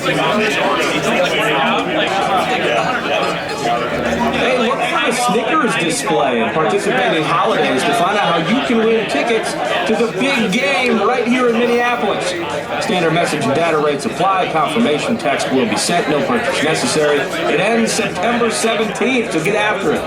Hey, look for the Snickers display and participating holidays to find out how you can win tickets to the big game right here in Minneapolis. Standard message and data rates apply. Confirmation text will be sent. No purchase necessary. It ends September 17th, so get after it.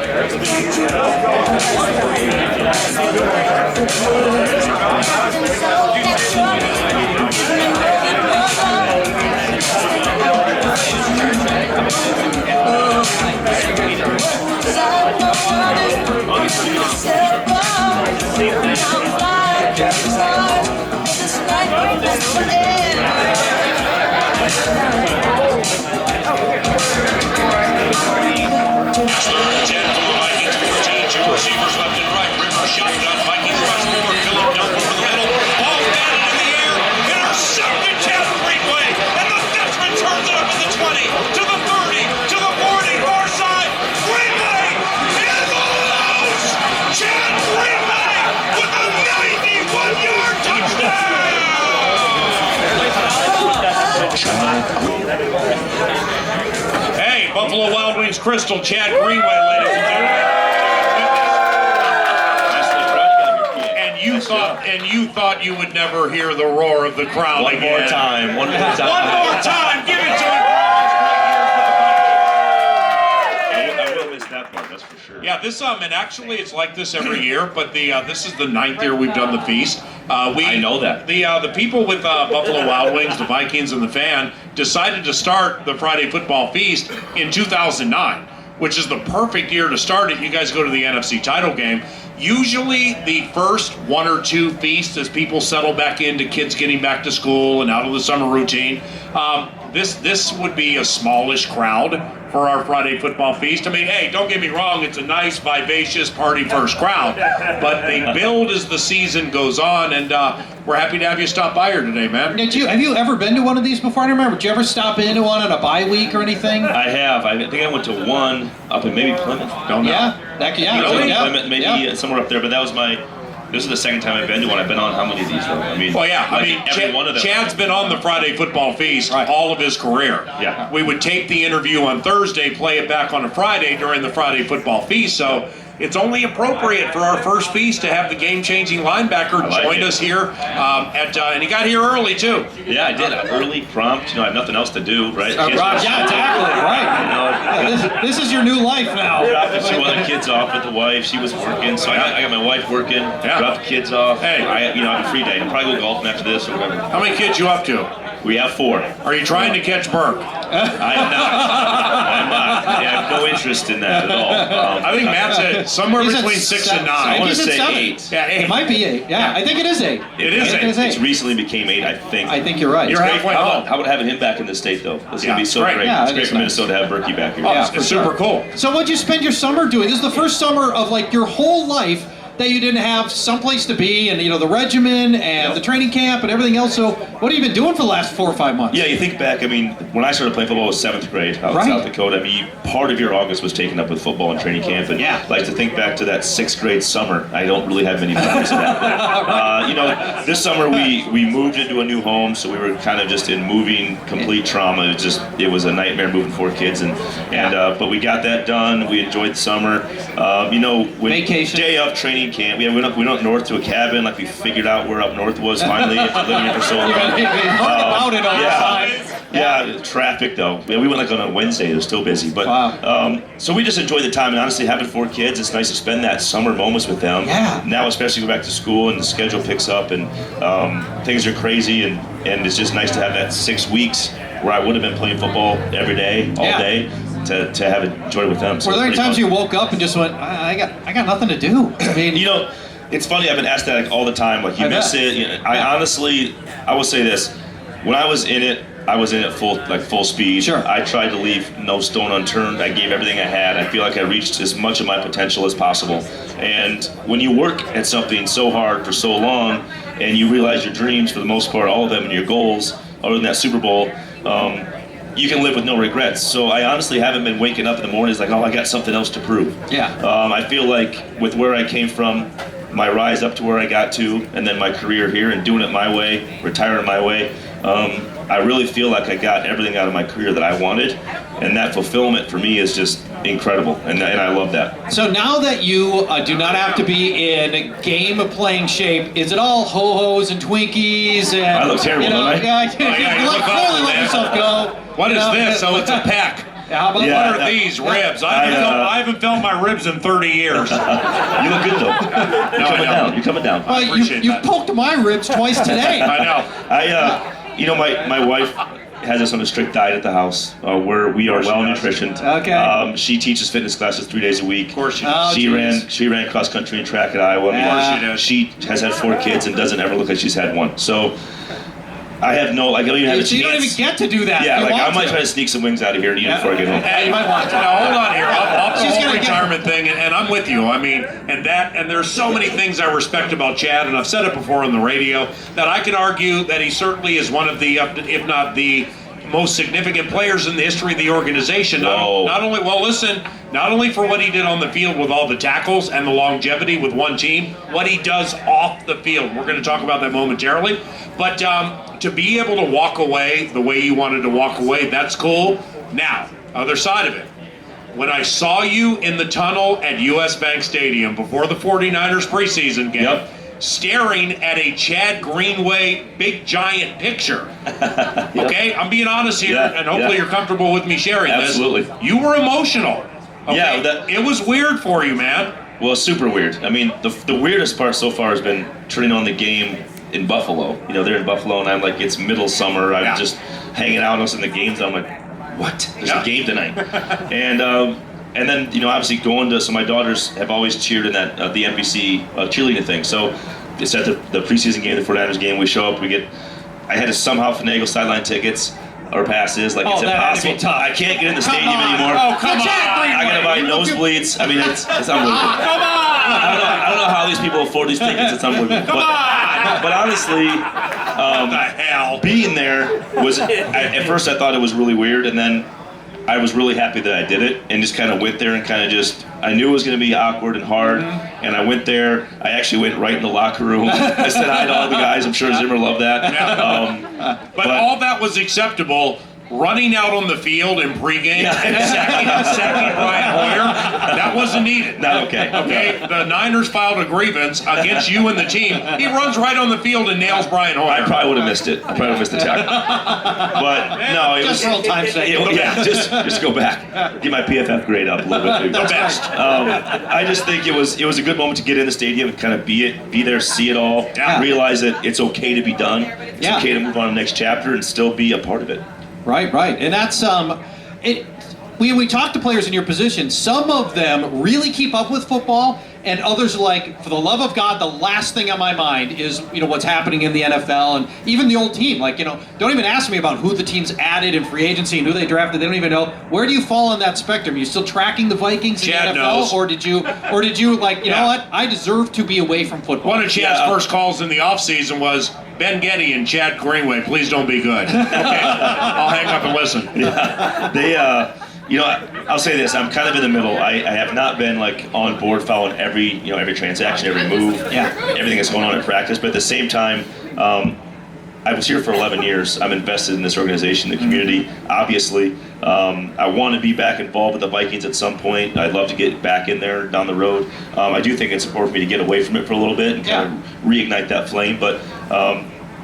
Receivers left and right. River shotgun. Vikings rush forward. Phillip dump over the middle. Ball batted in the air. Intercepted. Chad Greenway. And the Dutchman turns it up at the 20. To the 30. To the 40. Far side. Greenway. In the lows. Chad Greenway with a 91-yard touchdown. Hey, Buffalo Wild Wings Crystal. Chad Greenway, ladies and gentlemen. You thought you would never hear the roar of the crowd One again. more time. One more time. Give it to him. I will miss that part, that's for sure. Yeah, this and actually it's like this every year, but this is the 9th year we've done the feast. I know that. The people with Buffalo Wild Wings, the Vikings, and the Fan decided to start the Friday Football Feast in 2009, which is the perfect year to start it. You guys go to the NFC title game. Usually the first 1 or 2 feasts as people settle back into kids getting back to school and out of the summer routine. This would be a smallish crowd for our Friday Football Feast. I mean, hey, don't get me wrong, it's a nice, vivacious party first crowd, but they build as the season goes on, and we're happy to have you stop by here today, man. Have you ever been to one of these before? I don't remember. Did you ever stop into one on a bye week or anything? I have. I think I went to one up in maybe Plymouth. Don't know. Plymouth, maybe somewhere up there, but that was this is the second time I've been to one. I've been on how many of these though? Every one of them. Chad's been on the Friday Football Feast all of his career. Yeah. We would tape the interview on Thursday, play it back on a Friday during the Friday Football Feast, so it's only appropriate for our first feast to have the game-changing linebacker join us here. And he got here early too. Yeah, I did. Early, prompt. I have nothing else to do, right? Yeah, exactly. Right. This is your new life now. Dropped 2 other kids off with the wife. She was working, so I got my wife working. Yeah. Dropped the kids off. Hey, I have a free day. I'll probably go golfing after this or whatever. How many kids you up to? We have 4. Are you trying to catch Burke? I am not. I have no interest in that at all. I think Matt's at somewhere He's at between 6 and 9. I want to He's at say 7. 8. Yeah, 8. It might be 8. Yeah, I think it is 8. It is 8. It's recently became 8, I think. I think you're right. You're halfway home. How about having him back in the state, though? It's going to be so great. great. Yeah, it's it great is for nice. Minnesota to have Berkey back here. Yeah, It's super cool. So what'd you spend your summer doing? This is the first summer of like your whole life that you didn't have someplace to be, and the regimen and the training camp and everything else. So what have you been doing for the last 4 or 5 months? Yeah, you think back, when I started playing football, it was 7th grade out in South Dakota. Part of your August was taken up with football and training camp. And like to think back to that 6th grade summer. I don't really have many memories of that. This summer we moved into a new home, so we were kind of just in moving complete trauma. It was a nightmare moving 4 kids, but we got that done. We enjoyed the summer. Vacation. Day of training camp. We went up north to a cabin, like we figured out where up north was finally after living here for so long. About it all the time. Yeah, traffic though. We went like on a Wednesday. It was still busy, but so we just enjoyed the time. And honestly, having 4 kids, it's nice to spend that summer moments with them. Yeah. Now, especially go back to school and the schedule picks up and things are crazy, and it's just nice to have that 6 weeks where I would have been playing football every day, all day. To have enjoyed with them. So were there any times you woke up and just went, I got nothing to do? I mean, it's funny. I've been asked that all the time. Like you miss it. I honestly, I will say this: when I was in it full speed. Sure. I tried to leave no stone unturned. I gave everything I had. I feel like I reached as much of my potential as possible. And when you work at something so hard for so long, and you realize your dreams, for the most part, all of them, and your goals, other than that Super Bowl. You can live with no regrets. So I honestly haven't been waking up in the mornings like, I got something else to prove. Yeah. I feel like with where I came from, my rise up to where I got to, and then my career here and doing it my way, retiring my way, I really feel like I got everything out of my career that I wanted, and that fulfillment for me is just incredible, and I love that. So now that you do not have to be in game-playing shape, is it all ho-hos and Twinkies? And, I look terrible, don't I? Yeah, you look clearly awful, let man. yourself go. What is this? So it's a peck. How about Yeah. What are these ribs? I haven't felt my ribs in 30 years. You look good though. You're coming down. You're coming down. Well, appreciate you that. poked my ribs twice today. I know. You know, my wife has us on a strict diet at the house where we are well nutritioned. Okay. She teaches fitness classes 3 days a week. Of course she Oh, does. She ran cross country and track at Iowa. Yeah. Of course she does. She has had 4 kids and doesn't ever look like she's had one. So I have no, like, I don't even have a So you don't chance. even get to do that. Yeah, if you like I want might to. try to sneak some wings out of here and eat them before I get home. Hey, you might want to. Now, hold on here. Off the She's whole gonna get- retirement thing, and I'm with you. I mean, and there's so many things I respect about Chad, and I've said it before on the radio, that I can argue that he certainly is one of the, if not the most significant players in the history of the organization. Not only for what he did on the field with all the tackles and the longevity with one team, what he does off the field. We're going to talk about that momentarily. But to be able to walk away the way you wanted to walk away, that's cool. Now, other side of it. When I saw you in the tunnel at US Bank Stadium before the 49ers preseason game, staring at a Chad Greenway big giant picture. Okay, I'm being honest here, and hopefully you're comfortable with me sharing Absolutely. this. You were emotional. Okay? Yeah, it was weird for you, man. Well, super weird. I mean, the weirdest part so far has been turning on the game in Buffalo. You know, they're in Buffalo, and I'm like, it's middle summer. I'm just hanging out and listening to games. I'm like, what? There's a game tonight. And then, you know, obviously going to, so my daughters have always cheered in that, the NBC cheerleading thing. So it's at the preseason game, the 49ers game, we show up, I had to somehow finagle sideline tickets or passes. Like, it's that had to be impossible. tough. I can't get in the stadium anymore. Oh, come on. I gotta buy nosebleeds. I mean, it's unbelievable. Come on. I don't know how these people afford these tickets. It's unbelievable. Come on. But honestly, What the hell? being there was, at first I thought it was really weird, and then I was really happy that I did it and just kind of went there and kind of just, I knew it was going to be awkward and hard, and I went there. I actually went right in the locker room. I said hi to all the guys. I'm sure Zimmer loved that. But all that was acceptable. Running out on the field in pregame and sacking Brian Hoyer, that wasn't needed. Not okay. Okay, the Niners filed a grievance against you and the team. He runs right on the field and nails Brian Hoyer. I probably would have missed it. I probably would have missed the tackle. But no, it Just was for old time's sake. just go back. Get my PFF grade up a little bit. The best. I just think it was a good moment to get in the stadium and kind of be there, see it all, realize that it's okay to be done. It's okay to move on to the next chapter and still be a part of it. Right, and that's we talk to players in your position. Some of them really keep up with football, and others are like, for the love of God, the last thing on my mind is, you know, what's happening in the NFL and even the old team. Like, you know, don't even ask me about who the team's added in free agency and who they drafted. They don't even know. Where do you fall on that spectrum? Are you still tracking the Vikings in Chad the NFL, knows. or did you like, you know what? I deserve to be away from football. One of Chad's first calls in the offseason was, Ben Getty and Chad Greenway, please don't be good. Okay, I'll hang up and listen. You know, I'll say this. I'm kind of in the middle. I have not been like on board following every transaction, every move, everything that's going on in practice. But at the same time, I was here for 11 years. I'm invested in this organization, the community. Obviously, I want to be back involved with the Vikings at some point. I'd love to get back in there down the road. I do think it's important for me to get away from it for a little bit and kind of reignite that flame. But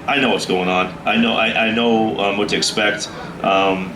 I know what's going on. I know what to expect.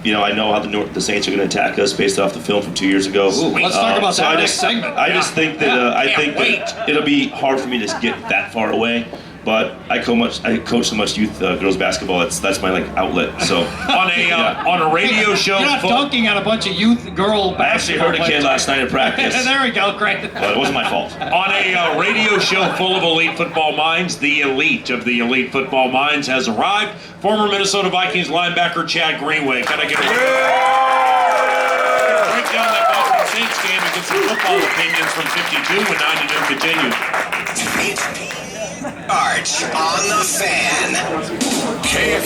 You know, I know how the Saints are going to attack us based off the film from 2 years ago. Ooh, let's talk about that next segment. I just think that that it'll be hard for me to get that far away. But I coach so much youth girls basketball. That's my like outlet. So on a radio show, You're not dunking on a bunch of youth girl I actually heard a kid last night at practice. There we go, great. But it wasn't my fault. On a radio show full of elite football minds, the elite of the elite football minds has arrived. Former Minnesota Vikings linebacker Chad Greenway. Can I get a break down that Boston Saints game and get some football opinions from 52 when 92 continues. Charch on the fan. KFAN.